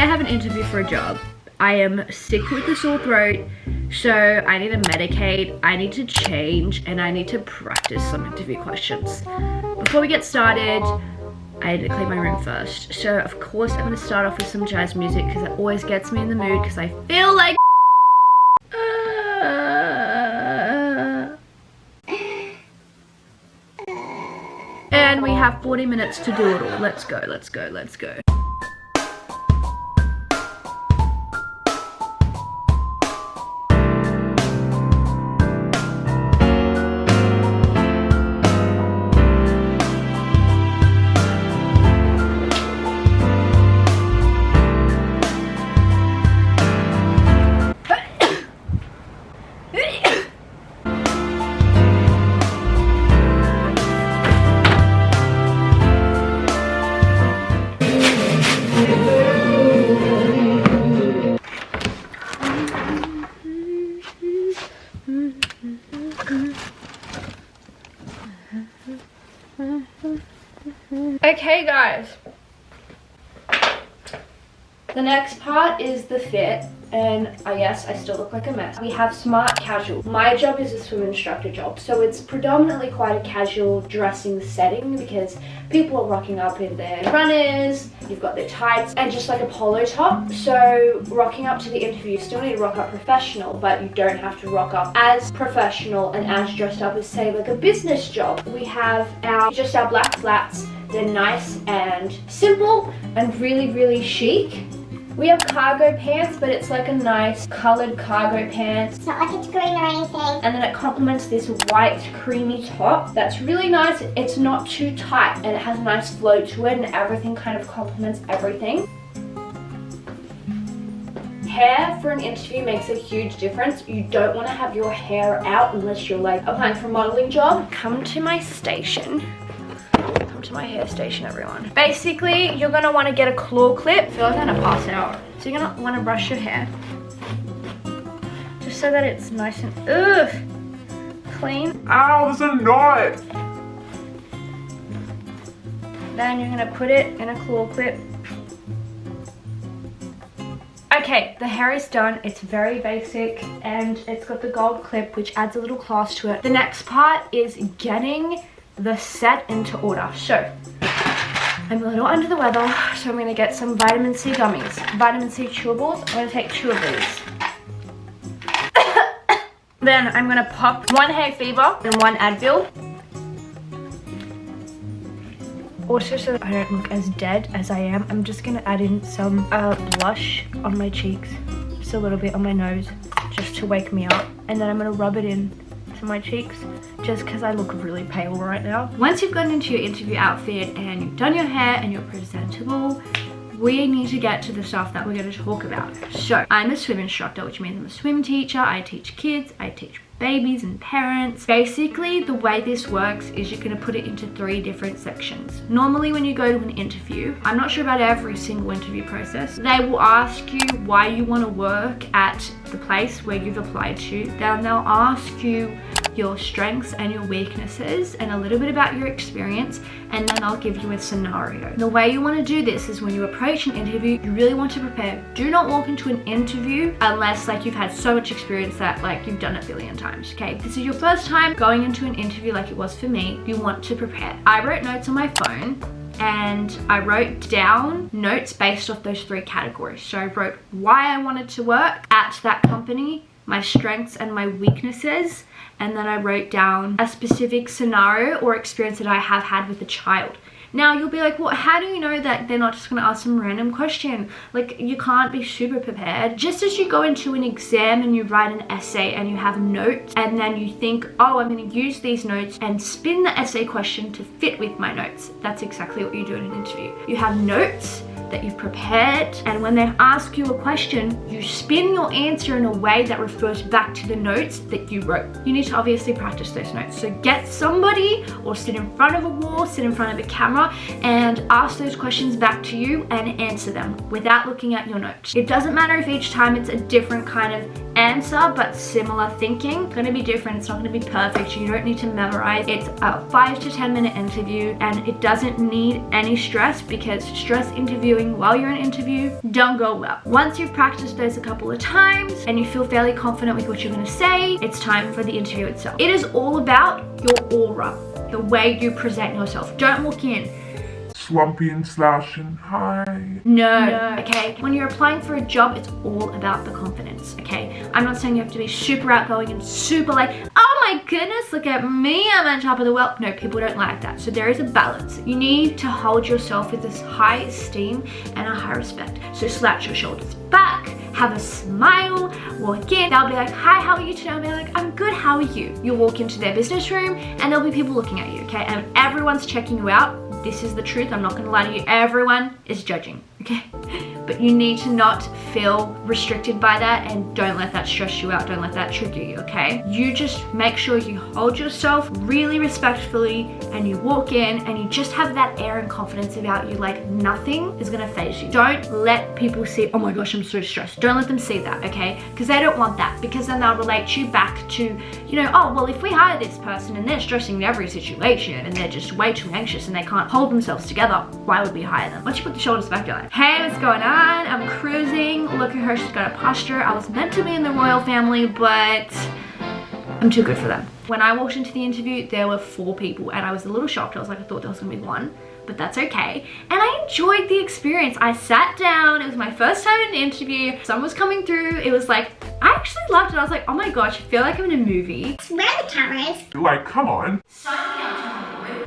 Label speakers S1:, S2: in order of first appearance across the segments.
S1: I have an interview for a job. I am sick with a sore throat, so I need to medicate, I need to change, and I need to practice some interview questions. Before we get started, I need to clean my room first. So of course I'm gonna start off with some jazz music because it always gets me in the mood because I feel like and we have 40 minutes to do it all. Let's go, let's go, let's go. Okay guys, the next part is the fit, and yes, I still look like a mess. We have smart casual. My job is a swim instructor job, so it's predominantly quite a casual dressing setting because people are rocking up in their runners, you've got their tights, and just like a polo top. So rocking up to the interview, you still need to rock up professional, but you don't have to rock up as professional and as dressed up as say like a business job. We have our black flats. They're nice and simple and really chic. We have cargo pants, but it's like a nice colored cargo pants.
S2: It's not like it's green or anything.
S1: And then it complements this white creamy top that's really nice. It's not too tight and it has a nice flow to it, and everything kind of complements everything. Hair for an interview makes a huge difference. You don't want to have your hair out unless you're like applying for a modeling job. Come to my station. To my hair station, everyone. Basically, you're gonna want to get a claw clip. I feel like I'm gonna pass out. So you're gonna want to brush your hair just so that it's nice and clean.
S3: Ow, there's a knot!
S1: Then you're gonna put it in a claw clip. Okay, the hair is done. It's very basic and it's got the gold clip which adds a little class to it. The next part is getting the set into order. So I'm a little under the weather, so I'm gonna get some vitamin C gummies, vitamin C chewables. I'm gonna take 2 of these. Then I'm gonna pop 1 hay fever and 1 Advil. Also, so that I don't look as dead as I am, I'm just gonna add in some blush on my cheeks, just a little bit on my nose, just to wake me up, and then I'm gonna rub it in to my cheeks just because I look really pale right now. Once you've gotten into your interview outfit and you've done your hair and you're presentable, we need to get to the stuff that we're going to talk about. So I'm a swim instructor, which means I'm a swim teacher. I teach kids, I teach babies and parents. Basically, the way this works is you're going to put it into 3 different sections. Normally when you go to an interview, I'm not sure about every single interview process, they will ask you why you want to work at the place where you've applied to. Then they'll ask you your strengths and your weaknesses and a little bit about your experience, and then I'll give you a scenario. The way you want to do this is when you approach an interview, you really want to prepare. Do not walk into an interview unless like you've had so much experience that like you've done it a billion times, okay? If this is your first time going into an interview like it was for me, you want to prepare. I wrote notes on my phone and I wrote down notes based off those 3 categories. So I wrote why I wanted to work at that company, my strengths and my weaknesses, and then I wrote down a specific scenario or experience that I have had with a child. Now you'll be like, well, how do you know that they're not just gonna ask some random question? Like, you can't be super prepared. Just as you go into an exam and you write an essay and you have notes, and then you think, oh, I'm gonna use these notes and spin the essay question to fit with my notes. That's exactly what you do in an interview. You have notes that you've prepared, and when they ask you a question, you spin your answer in a way that refers back to the notes that you wrote. You need to obviously practice those notes. So get somebody or sit in front of a wall, sit in front of a camera, and ask those questions back to you and answer them without looking at your notes. It doesn't matter if each time it's a different kind of answer but similar thinking. It's going to be different. It's not going to be perfect. You don't need to memorize. It's a 5 to 10 minute interview, and it doesn't need any stress, because stress interviewing while you're in an interview don't go well. Once you've practiced those a couple of times and you feel fairly confident with what you're going to say, it's time for the interview itself. It is all about your aura, the way you present yourself. Don't walk in
S2: slumpy and slashing. Hi.
S1: No, okay? When you're applying for a job, it's all about the confidence, okay? I'm not saying you have to be super outgoing and super like, oh my goodness, look at me, I'm on top of the world. No, people don't like that. So there is a balance. You need to hold yourself with this high esteem and a high respect. So slouch your shoulders back, have a smile, walk in. They'll be like, hi, how are you today? I'll be like, I'm good, how are you? You'll walk into their business room and there'll be people looking at you, okay? And everyone's checking you out. This is the truth. I'm not going to lie to you. Everyone is judging, okay? But you need to not feel restricted by that, and don't let that stress you out. Don't let that trigger you, okay? You just make sure you hold yourself really respectfully, and you walk in and you just have that air and confidence about you, like nothing is going to faze you. Don't let people see, oh my gosh, I'm so stressed. Don't let them see that, okay? Because they don't want that, because then they'll relate you back to, you know, oh, well, if we hire this person and they're stressing in every situation and they're just way too anxious and they can't hold themselves together, why would we hire them? Once you put the shoulders back, you're like, hey, what's going on? I'm cruising. Look at her, she's got a posture. I was meant to be in the royal family, but I'm too good for them. When I walked into the interview, there were 4 people, and I was a little shocked. I was like, I thought there was gonna be 1, but that's okay. And I enjoyed the experience. I sat down, it was my first time in an interview. Sun was coming through. It was like, I actually loved it. I was like, oh my gosh, I feel like I'm in a movie.
S3: Where are the cameras?
S2: Like, come on.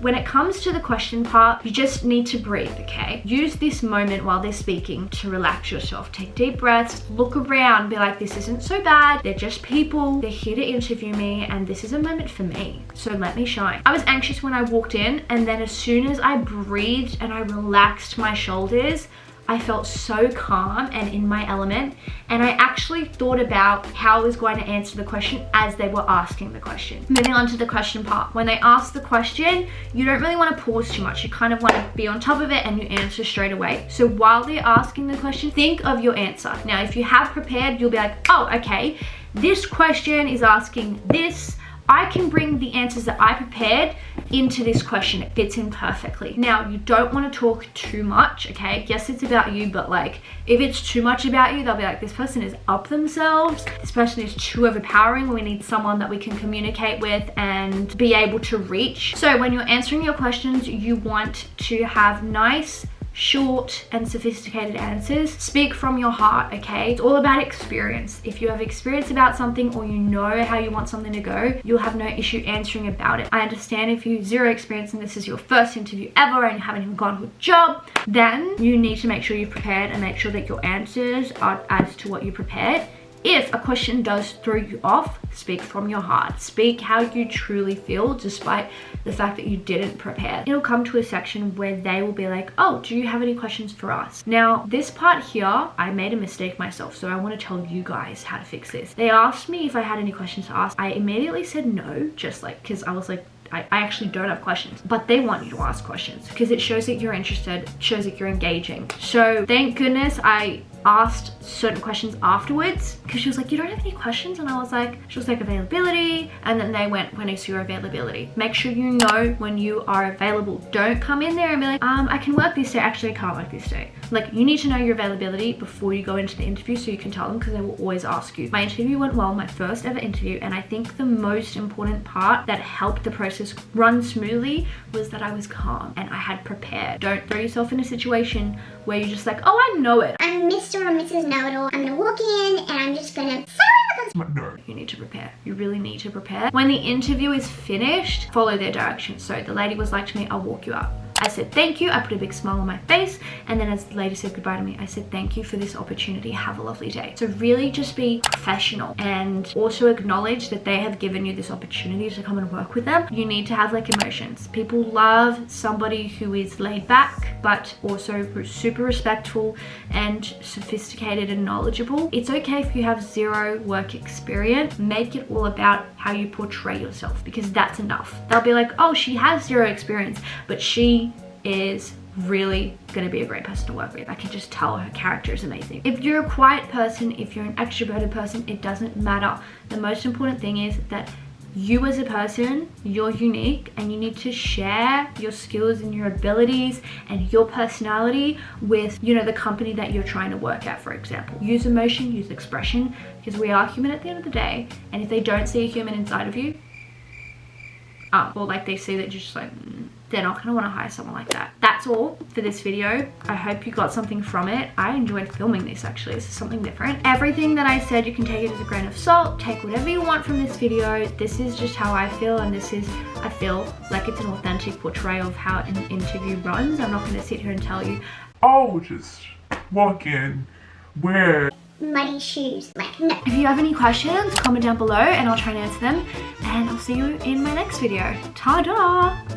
S1: When it comes to the question part, you just need to breathe, okay? Use this moment while they're speaking to relax yourself. Take deep breaths, look around, be like, this isn't so bad. They're just people. They're here to interview me, and this is a moment for me. So let me shine. I was anxious when I walked in, and then as soon as I breathed and I relaxed my shoulders, I felt so calm and in my element, and I actually thought about how I was going to answer the question as they were asking the question. Moving on to the question part. When they ask the question, you don't really want to pause too much. You kind of want to be on top of it and you answer straight away. So while they're asking the question, think of your answer. Now, if you have prepared, you'll be like, oh, okay, this question is asking this. I can bring the answers that I prepared into this question. It fits in perfectly. Now, you don't want to talk too much, okay? Yes, it's about you, but like, if it's too much about you, they'll be like, this person is up themselves. This person is too overpowering. We need someone that we can communicate with and be able to reach. So when you're answering your questions, you want to have nice, short and sophisticated answers. Speak from your heart, okay? It's all about experience. If you have experience about something, or you know how you want something to go, you'll have no issue answering about it. I understand if you have 0 experience and this is your first interview ever and you haven't even gone to a job, then you need to make sure you've prepared and make sure that your answers are as to what you prepared. If a question does throw you off, speak from your heart. Speak how you truly feel, despite the fact that you didn't prepare. It'll come to a section where they will be like, oh, do you have any questions for us? Now, this part here, I made a mistake myself, so I want to tell you guys how to fix this. They asked me if I had any questions to ask. I immediately said no, just like, because I was like, I actually don't have questions, but they want you to ask questions because it shows that you're interested, shows that you're engaging. So thank goodness I asked certain questions afterwards, because she was like, you don't have any questions? And I was like, she was like, availability. And then they went, when is your availability? Make sure you know when you are available. Don't come in there and be like, I can work this day. Actually, I can't work this day. Like, you need to know your availability before you go into the interview so you can tell them, because they will always ask you. My interview went well, my first ever interview, and I think the most important part that helped the process run smoothly was that I was calm and I had prepared. Don't throw yourself in a situation where you're just like, oh, I know it.
S3: I'm Mr. or Mrs. Know-It-All. I'm gonna walk in and I'm just gonna
S2: No.
S1: You need to prepare. You really need to prepare. When the interview is finished, follow their directions. So the lady was like to me, I'll walk you up. I said thank you, I put a big smile on my face, and then as the lady said goodbye to me, I said thank you for this opportunity, have a lovely day. So really just be professional and also acknowledge that they have given you this opportunity to come and work with them. You need to have like emotions. People love somebody who is laid back but also super respectful and sophisticated and knowledgeable. It's okay if you have 0 work experience. Make it all about how you portray yourself, because that's enough. They'll be like, oh, she has 0 experience, but she is really gonna be a great person to work with. I can just tell her character is amazing. If you're a quiet person, if you're an extroverted person, it doesn't matter. The most important thing is that you as a person, you're unique, and you need to share your skills and your abilities and your personality with, you know, the company that you're trying to work at, for example. Use emotion, use expression, because we are human at the end of the day, and if they don't see a human inside of you, or like they see that you're just like, they're not going to want to hire someone like that. That's all for this video. I hope you got something from it. I enjoyed filming this actually. This is something different. Everything that I said, you can take it as a grain of salt. Take whatever you want from this video. This is just how I feel, and this is, I feel like it's an authentic portrayal of how an interview runs. I'm not going to sit here and tell you,
S2: Oh, just walk in, wear
S3: Muddy shoes. Like, no.
S1: if you have any questions, comment down below and I'll try and answer them. And I'll see you in my next video. Ta-da!